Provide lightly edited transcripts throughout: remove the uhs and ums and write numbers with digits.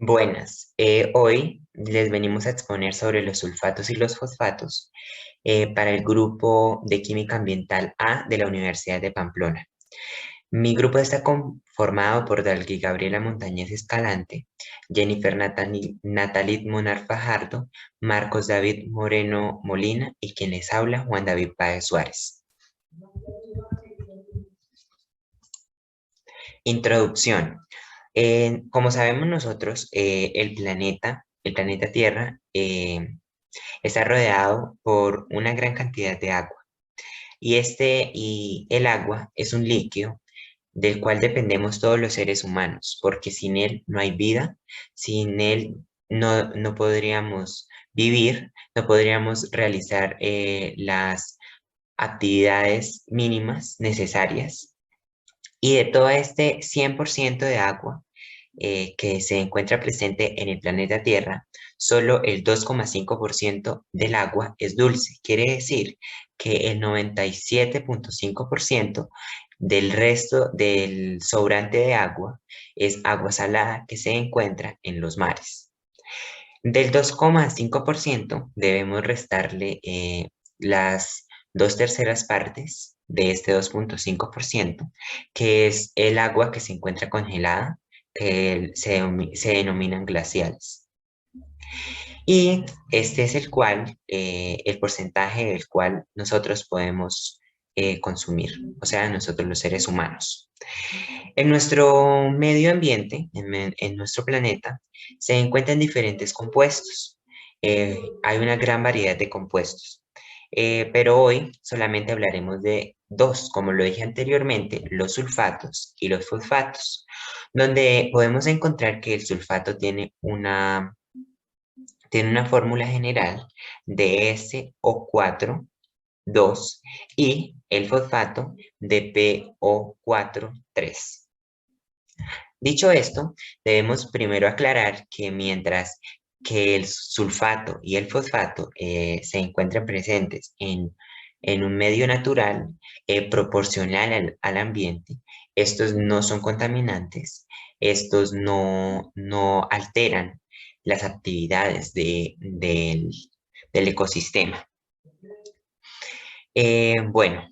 Buenas, hoy les venimos a exponer sobre los sulfatos y los fosfatos para el grupo de Química Ambiental A de la Universidad de Pamplona. Mi grupo está conformado por Dalgui Gabriela Montañez Escalante, Jennifer Natalit Monar Fajardo, Marcos David Moreno Molina y quien les habla, Juan David Páez Suárez. Introducción. Como sabemos nosotros, el planeta Tierra, está rodeado por una gran cantidad de agua. Y el agua es un líquido del cual dependemos todos los seres humanos, porque sin él no hay vida, sin él no podríamos vivir, no podríamos realizar las actividades mínimas necesarias. Y de todo este 100% de agua que se encuentra presente en el planeta Tierra, solo el 2,5% del agua es dulce. Quiere decir que el 97,5% del resto del sobrante de agua es agua salada que se encuentra en los mares. Del 2,5% debemos restarle las 2/3 partes de este 2,5%, que es el agua que se encuentra congelada, que se denominan glaciales. Y este es el porcentaje del cual nosotros podemos consumir, o sea, nosotros los seres humanos. En nuestro medio ambiente, en nuestro planeta, se encuentran diferentes compuestos. Hay una gran variedad de compuestos, pero hoy solamente hablaremos de dos, como lo dije anteriormente, los sulfatos y los fosfatos, donde podemos encontrar que el sulfato tiene una fórmula general de SO4 2 y el fosfato de PO4 3. Dicho esto, debemos primero aclarar que mientras que el sulfato y el fosfato se encuentran presentes en un medio natural proporcional al ambiente, estos no son contaminantes, estos no alteran las actividades del ecosistema. Bueno,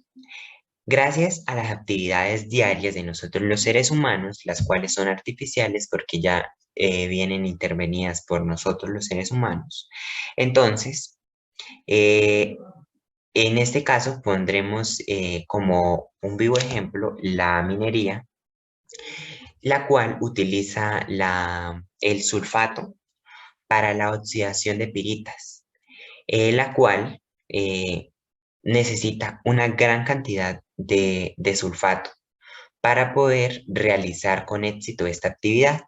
gracias a las actividades diarias de nosotros los seres humanos, las cuales son artificiales porque ya vienen intervenidas por nosotros los seres humanos. Entonces, eh, en este caso pondremos como un vivo ejemplo la minería, la cual utiliza el sulfato para la oxidación de piritas, la cual necesita una gran cantidad de sulfato para poder realizar con éxito esta actividad.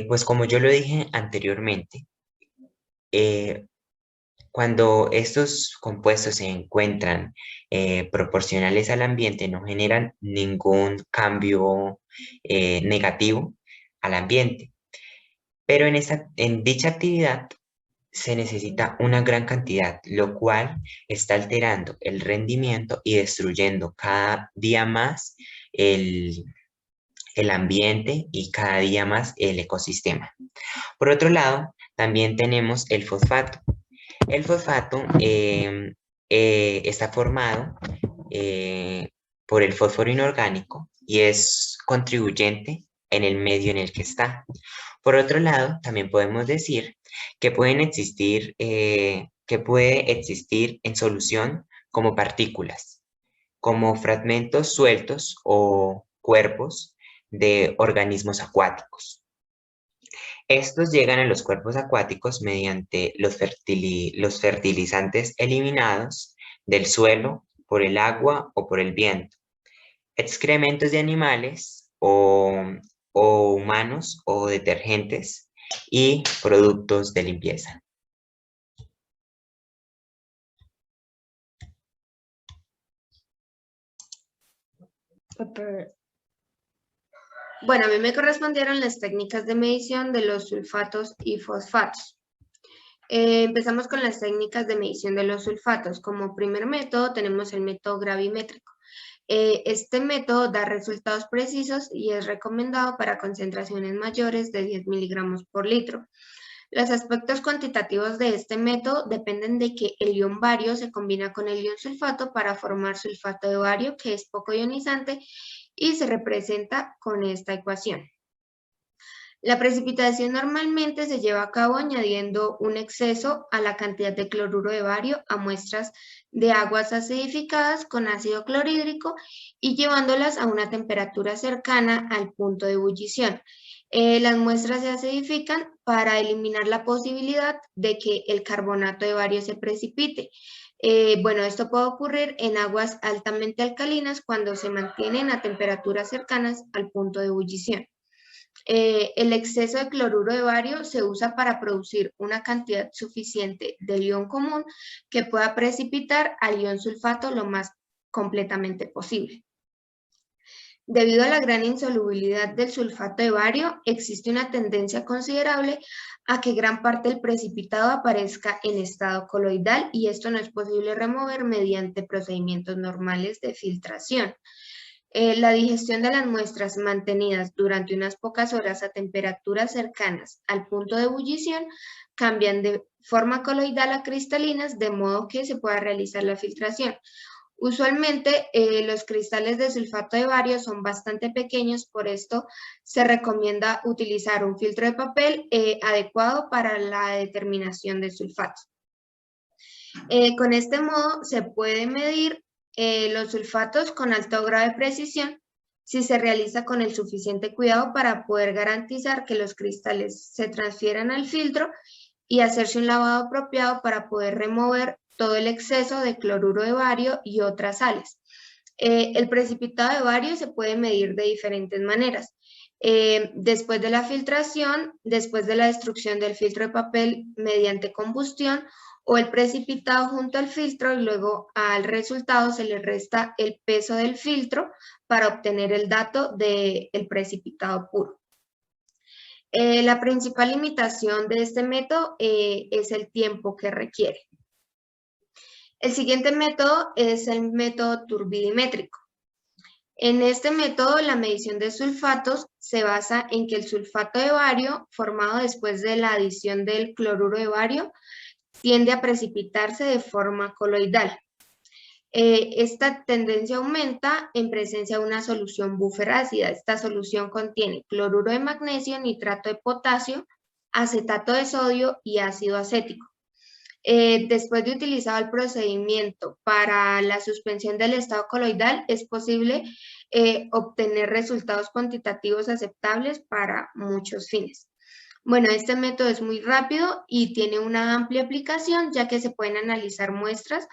Pues como yo lo dije anteriormente, eh, cuando estos compuestos se encuentran proporcionales al ambiente, no generan ningún cambio negativo al ambiente. Pero en dicha actividad se necesita una gran cantidad, lo cual está alterando el rendimiento y destruyendo cada día más el ambiente y cada día más el ecosistema. Por otro lado, también tenemos el fosfato. El fosfato está formado eh, por el fósforo inorgánico y es contribuyente en el medio en el que está. Por otro lado, también podemos decir que que puede existir en solución como partículas, como fragmentos sueltos o cuerpos de organismos acuáticos. Estos llegan a los cuerpos acuáticos mediante los fertilizantes eliminados del suelo por el agua o por el viento, excrementos de animales o humanos o detergentes y productos de limpieza. Bueno, a mí me correspondieron las técnicas de medición de los sulfatos y fosfatos. Empezamos con las técnicas de medición de los sulfatos. Como primer método tenemos el método gravimétrico. Este método da resultados precisos y es recomendado para concentraciones mayores de 10 miligramos por litro. Los aspectos cuantitativos de este método dependen de que el ion bario se combina con el ion sulfato para formar sulfato de bario, que es poco ionizante, y se representa con esta ecuación. La precipitación normalmente se lleva a cabo añadiendo un exceso a la cantidad de cloruro de bario a muestras de aguas acidificadas con ácido clorhídrico y llevándolas a una temperatura cercana al punto de ebullición. Las muestras se acidifican para eliminar la posibilidad de que el carbonato de bario se precipite. Bueno, esto puede ocurrir en aguas altamente alcalinas cuando se mantienen a temperaturas cercanas al punto de ebullición. El exceso de cloruro de bario se usa para producir una cantidad suficiente del ion común que pueda precipitar al ion sulfato lo más completamente posible. Debido a la gran insolubilidad del sulfato de bario, existe una tendencia considerable a que gran parte del precipitado aparezca en estado coloidal y esto no es posible remover mediante procedimientos normales de filtración. La digestión de las muestras mantenidas durante unas pocas horas a temperaturas cercanas al punto de ebullición cambian de forma coloidal a cristalinas de modo que se pueda realizar la filtración. Usualmente los cristales de sulfato de bario son bastante pequeños, por esto se recomienda utilizar un filtro de papel adecuado para la determinación de sulfato. Con este modo se puede medir los sulfatos con alto grado de precisión si se realiza con el suficiente cuidado para poder garantizar que los cristales se transfieran al filtro y hacerse un lavado apropiado para poder remover todo el exceso de cloruro de bario y otras sales. El precipitado de bario se puede medir de diferentes maneras. Después de la filtración, después de la destrucción del filtro de papel mediante combustión, o el precipitado junto al filtro y luego al resultado se le resta el peso del filtro para obtener el dato del precipitado puro. La principal limitación de este método es el tiempo que requiere. El siguiente método es el método turbidimétrico. En este método, la medición de sulfatos se basa en que el sulfato de bario, formado después de la adición del cloruro de bario, tiende a precipitarse de forma coloidal. Esta tendencia aumenta en presencia de una solución buffer ácida. Esta solución contiene cloruro de magnesio, nitrato de potasio, acetato de sodio y ácido acético. Después de utilizar el procedimiento para la suspensión del estado coloidal, es posible obtener resultados cuantitativos aceptables para muchos fines. Bueno, este método es muy rápido y tiene una amplia aplicación, ya que se pueden analizar muestras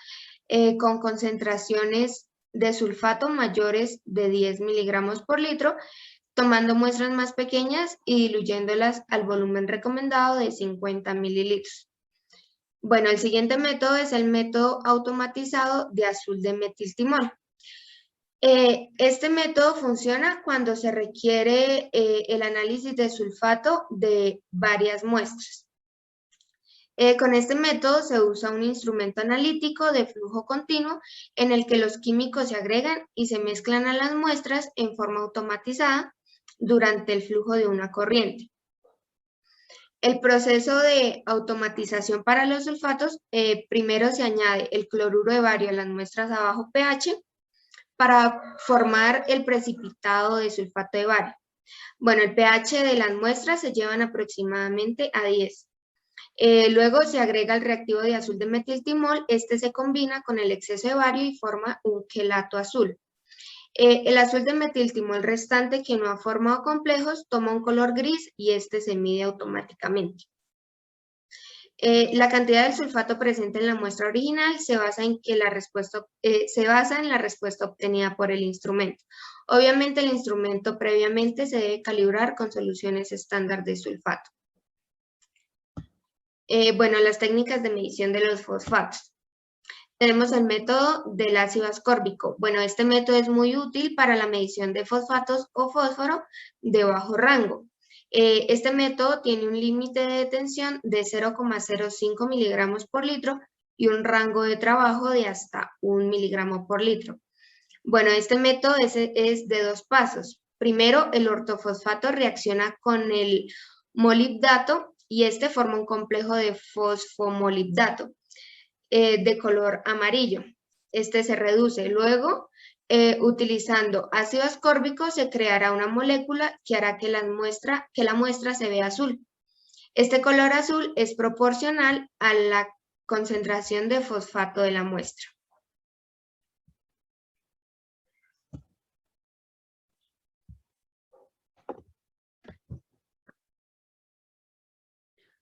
con concentraciones de sulfato mayores de 10 miligramos por litro, tomando muestras más pequeñas y diluyéndolas al volumen recomendado de 50 mililitros. Bueno, el siguiente método es el método automatizado de azul de metiltimol. Este método funciona cuando se requiere el análisis de sulfato de varias muestras. Con este método se usa un instrumento analítico de flujo continuo en el que los químicos se agregan y se mezclan a las muestras en forma automatizada durante el flujo de una corriente. El proceso de automatización para los sulfatos, primero se añade el cloruro de bario a las muestras a bajo pH para formar el precipitado de sulfato de bario. Bueno, el pH de las muestras se llevan aproximadamente a 10. Luego se agrega el reactivo de azul de metiltimol, este se combina con el exceso de bario y forma un quelato azul. El azul de metiltimol restante que no ha formado complejos toma un color gris y este se mide automáticamente. La cantidad del sulfato presente en la muestra original se basa en la respuesta obtenida por el instrumento. Obviamente el instrumento previamente se debe calibrar con soluciones estándar de sulfato. Bueno, las técnicas de medición de los fosfatos. Tenemos el método del ácido ascórbico. Bueno, este método es muy útil para la medición de fosfatos o fósforo de bajo rango. Este método tiene un límite de detención de 0,05 miligramos por litro y un rango de trabajo de hasta 1 miligramo por litro. Bueno, este método es de 2 pasos. Primero, el ortofosfato reacciona con el molibdato y este forma un complejo de fosfomolibdato de color amarillo. Este se reduce. Luego, utilizando ácido ascórbico, se creará una molécula que hará que la muestra se vea azul. Este color azul es proporcional a la concentración de fosfato de la muestra.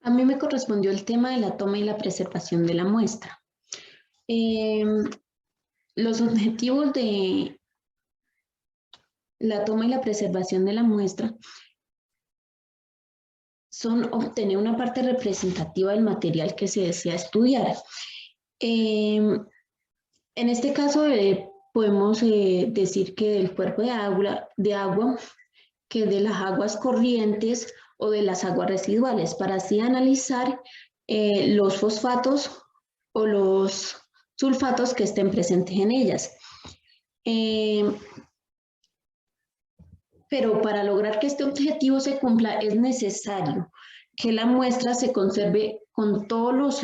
A mí me correspondió el tema de la toma y la preservación de la muestra. Los objetivos de la toma y la preservación de la muestra son obtener una parte representativa del material que se desea estudiar. En este caso podemos decir que del cuerpo de agua, que de las aguas corrientes o de las aguas residuales, para así analizar los fosfatos o los sulfatos que estén presentes en ellas. Pero para lograr que este objetivo se cumpla es necesario que la muestra se conserve con todos los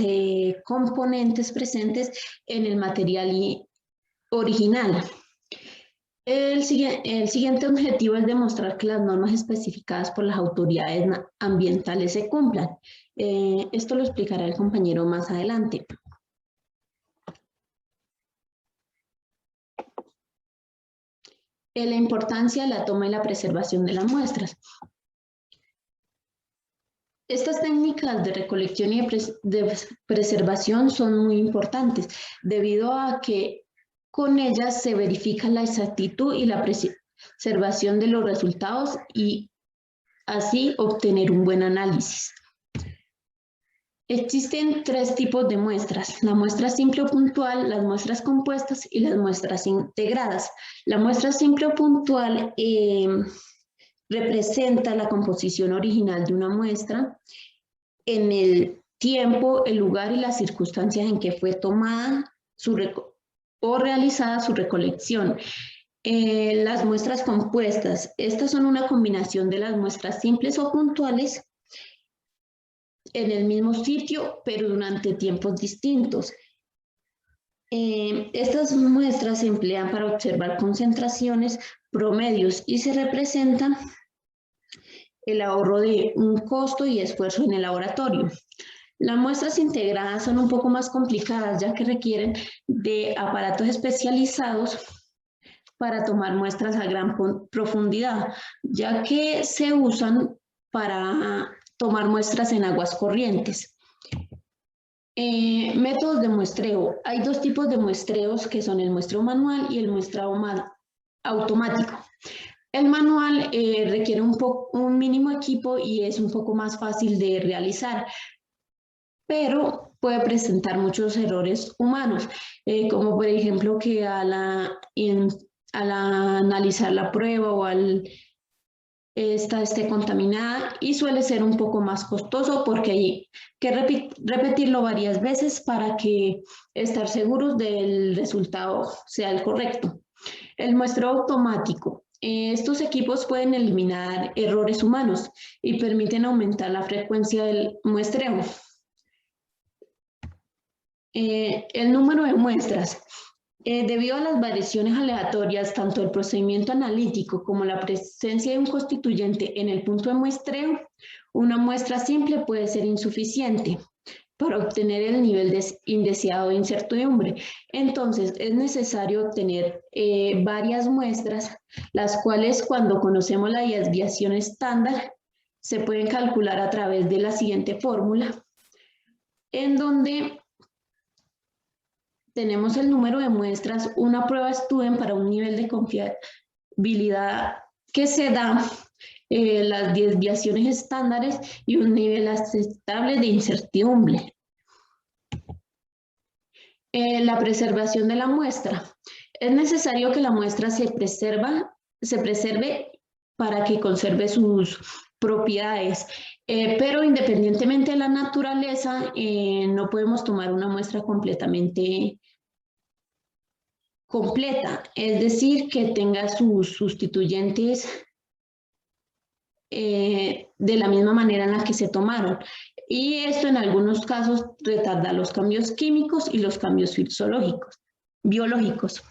componentes presentes en el material original. El siguiente objetivo es demostrar que las normas especificadas por las autoridades ambientales se cumplan. Esto lo explicará el compañero más adelante. La importancia de la toma y la preservación de las muestras. Estas técnicas de recolección y de preservación son muy importantes, debido a que con ellas se verifica la exactitud y la preservación de los resultados y así obtener un buen análisis. Existen 3 tipos de muestras: la muestra simple o puntual, las muestras compuestas y las muestras integradas. La muestra simple o puntual representa la composición original de una muestra en el tiempo, el lugar y las circunstancias en que fue tomada o realizada su recolección. Las muestras compuestas, estas son una combinación de las muestras simples o puntuales en el mismo sitio, pero durante tiempos distintos. Estas muestras se emplean para observar concentraciones, promedios y se representan el ahorro de un costo y esfuerzo en el laboratorio. Las muestras integradas son un poco más complicadas, ya que requieren de aparatos especializados para tomar muestras a gran profundidad, ya que se usan para tomar muestras en aguas corrientes. Métodos de muestreo. Hay 2 tipos de muestreos, que son el muestreo manual y el muestreo automático. El manual requiere un mínimo equipo y es un poco más fácil de realizar, pero puede presentar muchos errores humanos, como por ejemplo que al analizar la prueba o esta esté contaminada, y suele ser un poco más costoso porque hay que repetirlo varias veces para que estar seguros del resultado sea el correcto. El muestreo automático. Estos equipos pueden eliminar errores humanos y permiten aumentar la frecuencia del muestreo. El número de muestras. Debido a las variaciones aleatorias, tanto el procedimiento analítico como la presencia de un constituyente en el punto de muestreo, una muestra simple puede ser insuficiente para obtener el nivel indeseado de incertidumbre. Entonces, es necesario obtener varias muestras, las cuales, cuando conocemos la desviación estándar, se pueden calcular a través de la siguiente fórmula, en donde tenemos el número de muestras. Una prueba estudia para un nivel de confiabilidad que se da las desviaciones estándares y un nivel aceptable de incertidumbre. La preservación de la muestra. Es necesario que la muestra se preserve para que conserve sus propiedades, pero independientemente de la naturaleza, no podemos tomar una muestra completamente completa, es decir, que tenga sus sustituyentes de la misma manera en la que se tomaron. Y esto en algunos casos retarda los cambios químicos y los cambios biológicos.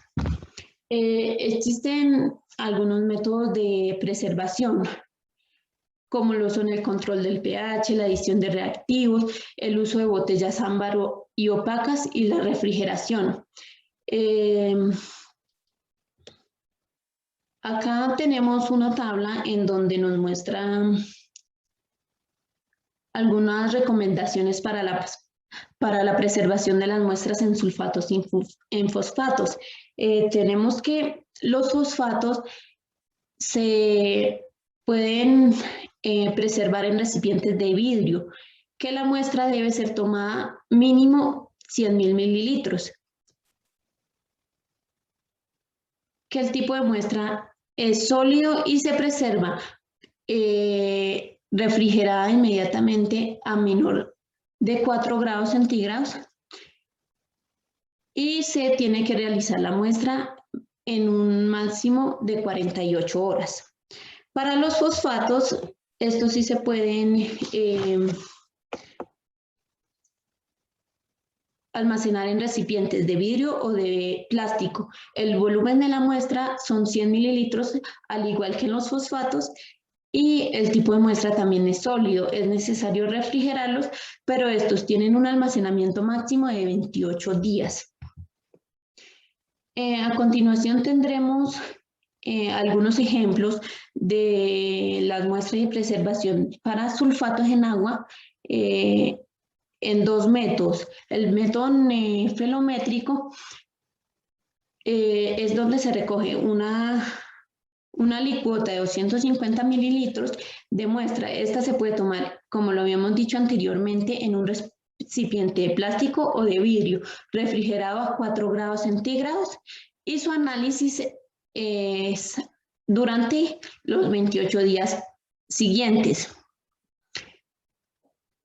Existen algunos métodos de preservación, como lo son el control del pH, la adición de reactivos, el uso de botellas ámbar y opacas y la refrigeración. Acá tenemos una tabla en donde nos muestra algunas recomendaciones para la preservación de las muestras en sulfatos y en fosfatos. Tenemos que los fosfatos se pueden preservar en recipientes de vidrio, que la muestra debe ser tomada mínimo 100.000 mililitros. Que el tipo de muestra es sólido y se preserva refrigerada inmediatamente a menor de 4 grados centígrados y se tiene que realizar la muestra en un máximo de 48 horas. Para los fosfatos, estos sí se pueden almacenar en recipientes de vidrio o de plástico. El volumen de la muestra son 100 mililitros, al igual que en los fosfatos, y el tipo de muestra también es sólido. Es necesario refrigerarlos, pero estos tienen un almacenamiento máximo de 28 días. A continuación tendremos algunos ejemplos de las muestras de preservación para sulfatos en agua en dos métodos. El método nefrométrico es donde se recoge una licuota de 250 mililitros de muestra. Esta se puede tomar, como lo habíamos dicho anteriormente, en un recipiente de plástico o de vidrio, refrigerado a 4 grados centígrados, y su análisis es durante los 28 días siguientes.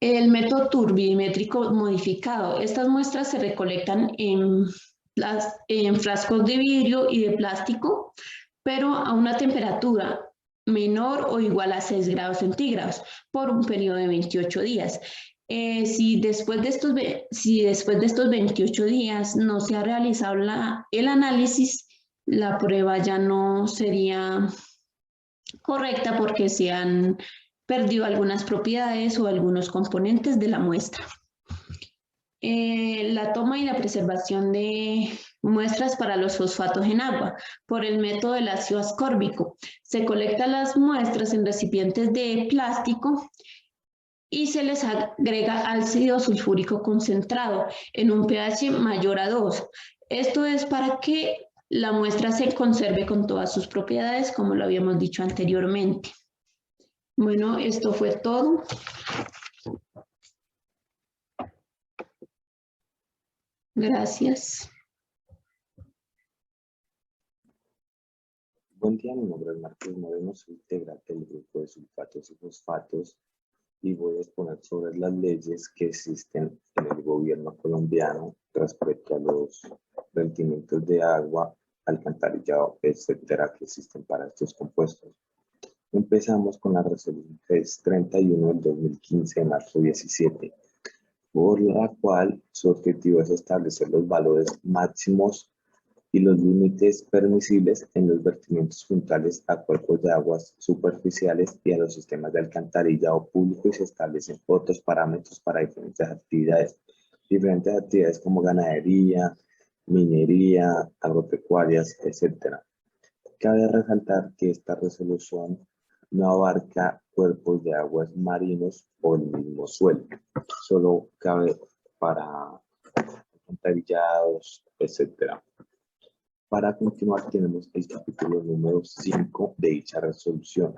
El método turbidimétrico modificado. Estas muestras se recolectan en frascos de vidrio y de plástico, pero a una temperatura menor o igual a 6 grados centígrados por un periodo de 28 días. Si después de estos 28 días no se ha realizado el análisis, la prueba ya no sería correcta porque se han perdido algunas propiedades o algunos componentes de la muestra. La toma y la preservación de muestras para los fosfatos en agua por el método del ácido ascórbico. Se colectan las muestras en recipientes de plástico y se les agrega ácido sulfúrico concentrado en un pH mayor a 2. Esto es para que la muestra se conserve con todas sus propiedades, como lo habíamos dicho anteriormente. Bueno, esto fue todo. Gracias. Buen día, mi nombre es Marcos Moreno, soy integrante del grupo de sulfatos y fosfatos y voy a exponer sobre las leyes que existen en el gobierno colombiano respecto a los vertimientos de agua, alcantarillado, etcétera, que existen para estos compuestos. Empezamos con la resolución 331 del 2015 de marzo 17, por la cual su objetivo es establecer los valores máximos y los límites permisibles en los vertimientos puntales a cuerpos de aguas superficiales y a los sistemas de alcantarillado público, y se establecen otros parámetros para diferentes actividades como ganadería, minería, agropecuarias, etc. Cabe resaltar que esta resolución no abarca cuerpos de aguas marinos o el mismo suelo, solo cabe para alcantarillados, etc. Para continuar tenemos el capítulo número 5 de dicha resolución,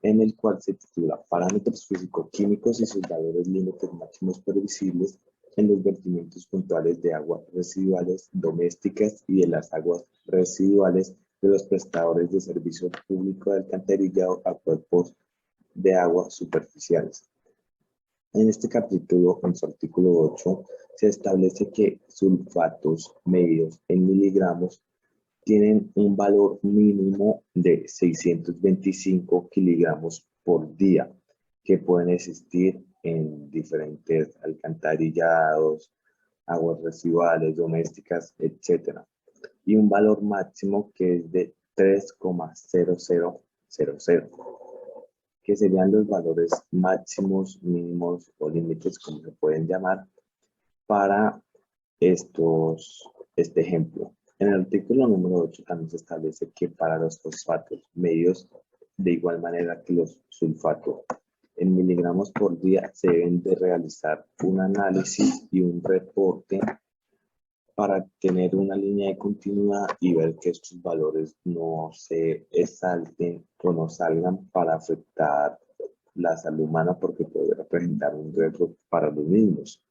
en el cual se titula Parámetros físico-químicos y sus valores límites máximos permisibles en los vertimientos puntuales de aguas residuales domésticas y de las aguas residuales de los prestadores de servicio público de alcantarillado a cuerpos de aguas superficiales. En este capítulo, en su artículo 8, se establece que sulfatos medidos en miligramos tienen un valor mínimo de 625 miligramos por día, que pueden existir en diferentes alcantarillados, aguas residuales, domésticas, etc. Y un valor máximo que es de 3,0000, que serían los valores máximos, mínimos o límites, como se pueden llamar, para este ejemplo. En el artículo número 8 también se establece que para los fosfatos medios, de igual manera que los sulfatos, en miligramos por día se deben de realizar un análisis y un reporte para tener una línea de continuidad y ver que estos valores no se exalten o no salgan para afectar la salud humana, porque puede representar un riesgo para los mismos.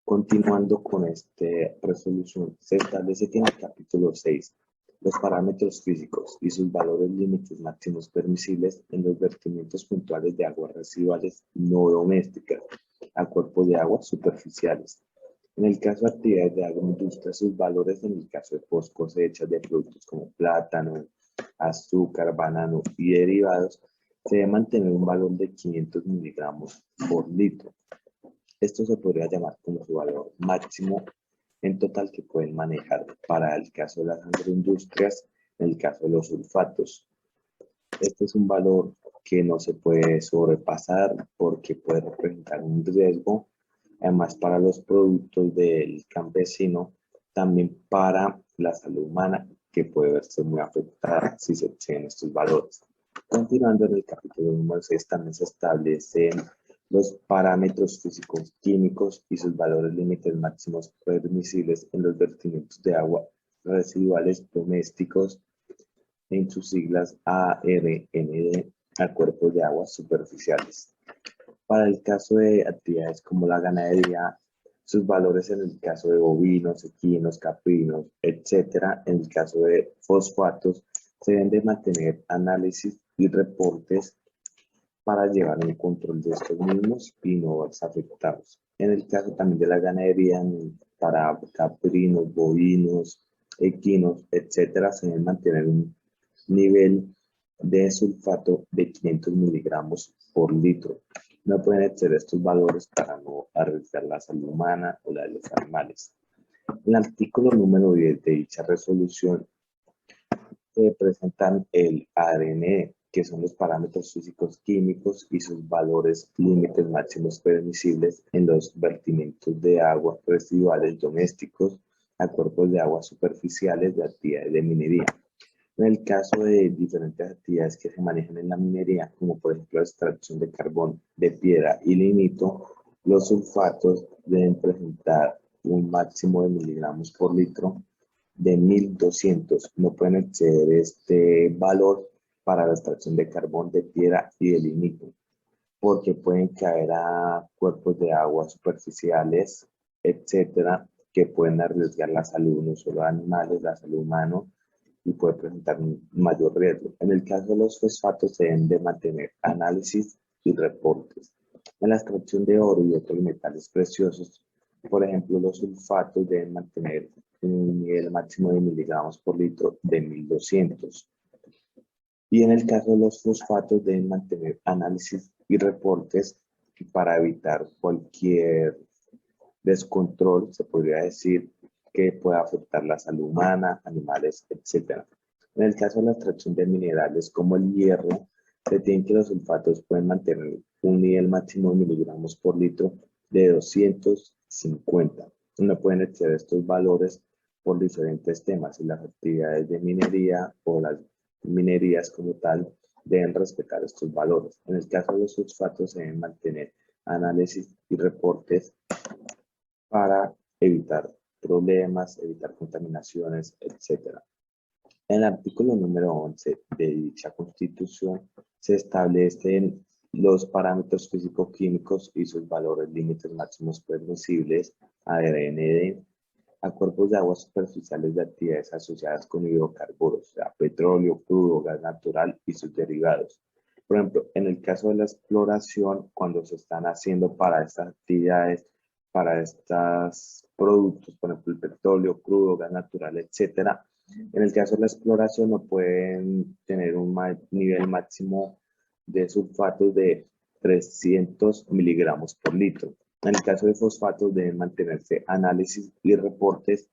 Continuando con esta resolución, se establece que en el capítulo 6, los parámetros físicos y sus valores límites máximos permisibles en los vertimientos puntuales de aguas residuales no domésticas a cuerpos de aguas superficiales. En el caso de actividades de agroindustria, sus valores en el caso de post cosechas de productos como plátano, azúcar, banano y derivados, se debe mantener un valor de 500 miligramos por litro. Esto se podría llamar como su valor máximo en total que pueden manejar para el caso de las agroindustrias, en el caso de los sulfatos. Este es un valor que no se puede sobrepasar porque puede representar un riesgo, además para los productos del campesino, también para la salud humana, que puede verse muy afectada si se exceden estos valores. Continuando en el capítulo número 6, también se establecen los parámetros físicos químicos y sus valores límites máximos permisibles en los vertimientos de agua residuales domésticos, en sus siglas ARND, a cuerpos de aguas superficiales. Para el caso de actividades como la ganadería, sus valores en el caso de bovinos, equinos, caprinos, etc. En el caso de fosfatos, se deben de mantener análisis y reportes para llevar un control de estos mismos y no verse afectados. En el caso también de la ganadería, para caprinos, bovinos, equinos, etc., se debe mantener un nivel de sulfato de 500 miligramos por litro. No pueden exceder estos valores para no arriesgar la salud humana o la de los animales. En el artículo número 10 de dicha resolución se presentan el ARN, que son los parámetros físicos químicos y sus valores límites máximos permisibles en los vertimientos de agua residuales domésticos a cuerpos de agua superficiales de actividades de minería. En el caso de diferentes actividades que se manejan en la minería, como por ejemplo la extracción de carbón, de piedra y lignito, los sulfatos deben presentar un máximo de miligramos por litro de 1200. No pueden exceder este valor para la extracción de carbón, de piedra y de lignito, porque pueden caer a cuerpos de agua superficiales, etcétera, que pueden arriesgar la salud no solo de animales, la salud humana, y puede presentar un mayor riesgo. En el caso de los fosfatos se deben de mantener análisis y reportes. En la extracción de oro y otros metales preciosos, por ejemplo, los sulfatos deben mantener un nivel máximo de miligramos por litro de 1200. Y en el caso de los fosfatos deben mantener análisis y reportes para evitar cualquier descontrol, se podría decir, que pueda afectar la salud humana, animales, etc. En el caso de la extracción de minerales como el hierro, se tiene que los sulfatos pueden mantener un nivel máximo de miligramos por litro de 250. No pueden exceder estos valores por diferentes temas, y las actividades de minería o las minerías como tal deben respetar estos valores. En el caso de los fosfatos se deben mantener análisis y reportes para evitar problemas, evitar contaminaciones, etc. En el artículo número 11 de dicha Constitución se establecen los parámetros físico-químicos y sus valores límites máximos permisibles ARND a cuerpos de aguas superficiales de actividades asociadas con hidrocarburos, o sea, petróleo, crudo, gas natural y sus derivados. Por ejemplo, en el caso de la exploración, cuando se están haciendo para estas actividades, para estos productos, por ejemplo, el petróleo, crudo, gas natural, etcétera. En el caso de la exploración no pueden tener un nivel máximo de sulfatos de 300 miligramos por litro. En el caso de fosfatos deben mantenerse análisis y reportes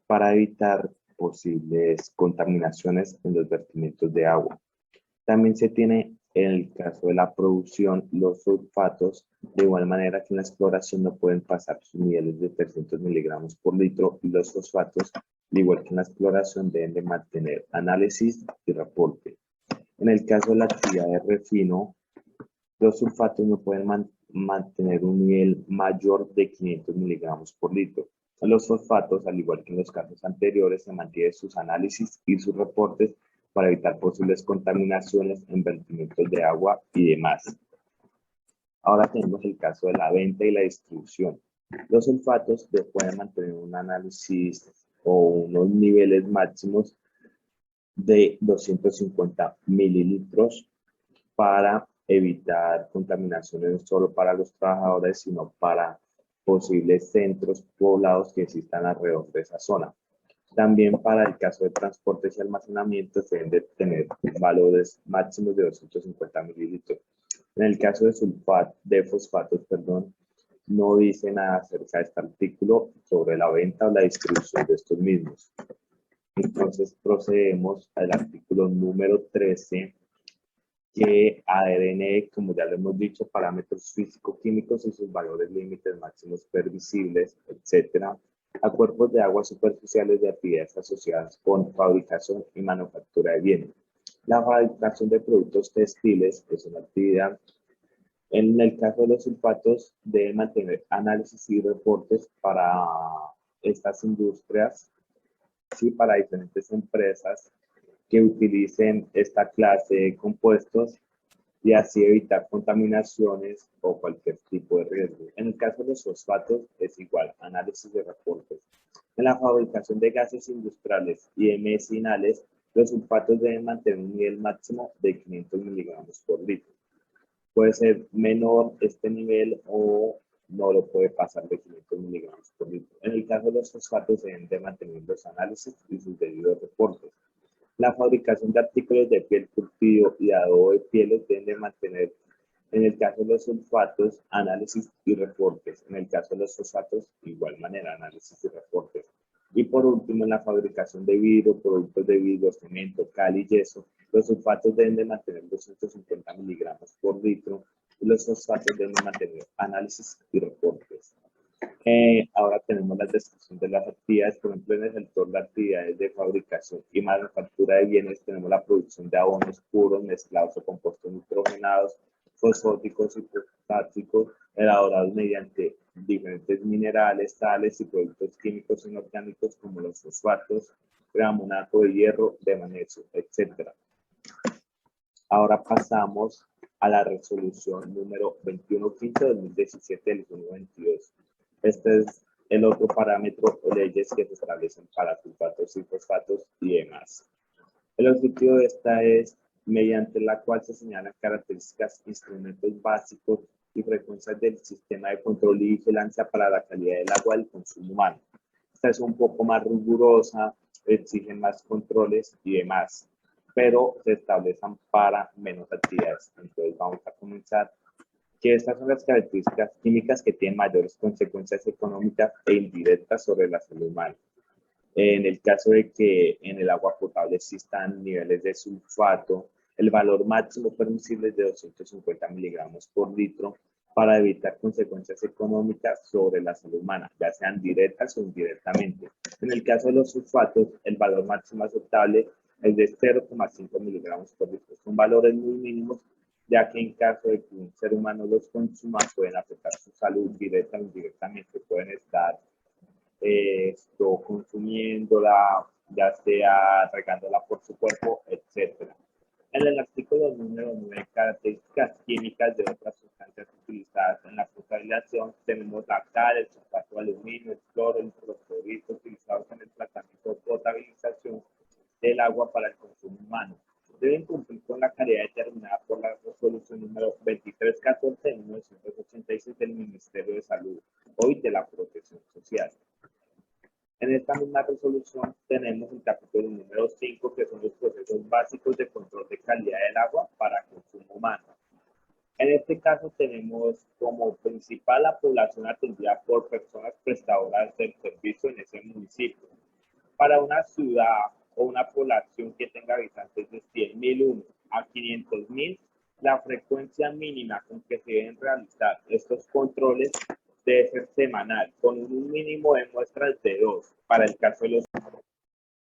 para evitar posibles contaminaciones en los vertimientos de agua. También se tiene en el caso de la producción los sulfatos, de igual manera que en la exploración no pueden pasar sus niveles de 300 miligramos por litro, y los fosfatos, al igual que en la exploración, deben de mantener análisis y reporte. En el caso de la actividad de refino, los sulfatos no pueden mantener un nivel mayor de 500 miligramos por litro. Los fosfatos, al igual que en los casos anteriores, se mantienen sus análisis y sus reportes para evitar posibles contaminaciones en vertimientos de agua y demás. Ahora tenemos el caso de la venta y la distribución. Los sulfatos pueden mantener un análisis o unos niveles máximos de 250 mililitros para evitar contaminaciones no solo para los trabajadores, sino para posibles centros poblados que existan alrededor de esa zona. También para el caso de transportes y almacenamiento se deben de tener valores máximos de 250 mililitros. En el caso de fosfatos, no dice nada acerca de este artículo sobre la venta o la distribución de estos mismos. Entonces procedemos al artículo número 13, que adhiere, como ya lo hemos dicho, parámetros físico-químicos y sus valores límites máximos permisibles, etcétera, a cuerpos de agua superficiales de actividades asociadas con fabricación y manufactura de bienes. La fabricación de productos textiles es una actividad. En el caso de los sulfatos, deben mantener análisis y reportes para estas industrias, sí, para diferentes empresas que utilicen esta clase de compuestos y así evitar contaminaciones o cualquier tipo de riesgo. En el caso de los fosfatos es igual, análisis de reportes. En la fabricación de gases industriales y de medicinales, los sulfatos deben mantener un nivel máximo de 500 miligramos por litro. Puede ser menor este nivel o no lo puede pasar de 500 miligramos por litro. En el caso de los fosfatos se deben de mantener los análisis y sus debidos reportes. La fabricación de artículos de piel, curtido y adobo de pieles deben de mantener, en el caso de los sulfatos, análisis y reportes. En el caso de los fosfatos, igual manera, análisis y reportes. Y por último, en la fabricación de vidrio, productos de vidrio, cemento, cal y yeso, los sulfatos deben de mantener 250 miligramos por litro y los fosfatos deben de mantener análisis y reportes. Ahora tenemos la descripción de las actividades. Por ejemplo, en el sector de actividades de fabricación y manufactura de bienes tenemos la producción de abonos puros, mezclados o compuestos nitrogenados, fosfóticos y fosfáticos, elaborados mediante diferentes minerales, sales y productos químicos inorgánicos como los fosfatos, gramonato de hierro, de magnesio, etc. Ahora pasamos a la resolución número 2115 de 2017 del 2022. Este es el otro parámetro o leyes que se establecen para sulfatos y fosfatos y demás. El objetivo de esta es mediante la cual se señalan características, instrumentos básicos y frecuencias del sistema de control y vigilancia para la calidad del agua del consumo humano. Esta es un poco más rigurosa, exige más controles y demás, pero se establecen para menos actividades. Entonces vamos a comenzar. Que estas son las características químicas que tienen mayores consecuencias económicas e indirectas sobre la salud humana. En el caso de que en el agua potable existan niveles de sulfato, el valor máximo permisible es de 250 miligramos por litro para evitar consecuencias económicas sobre la salud humana, ya sean directas o indirectamente. En el caso de los sulfatos, el valor máximo aceptable es de 0,5 miligramos por litro. Son valores muy mínimos, ya que en caso de que un ser humano los consuma, pueden afectar su salud directa o indirectamente. Pueden estar consumiéndola, ya sea regándola por su cuerpo, etc. En el artículo número 9, características químicas de otras sustancias utilizadas en la potabilización, tenemos la cal, el sulfato de aluminio, el cloro, el fosforito utilizados en el tratamiento de potabilización del agua para el consumo humano. Deben cumplir con la calidad determinada por la resolución número 2314 de 1986 del Ministerio de Salud. hoy de la protección social. En esta misma resolución tenemos el capítulo número 5, que son los procesos básicos de control de calidad del agua para consumo humano. En este caso tenemos como principal la población atendida por personas prestadoras del servicio en ese municipio. Para una ciudad o una población que tenga habitantes de 100.001 a 500.000, la frecuencia mínima con que se deben realizar estos controles debe ser semanal, con un mínimo de muestras de 2 para el caso de los...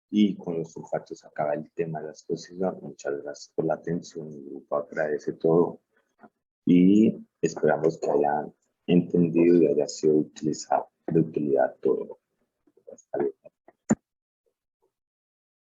Y con los sulfatos acaba el tema de la exposición. Muchas gracias por la atención. El grupo agradece todo y esperamos que hayan entendido y haya sido utilizado de utilidad todo. Hasta luego.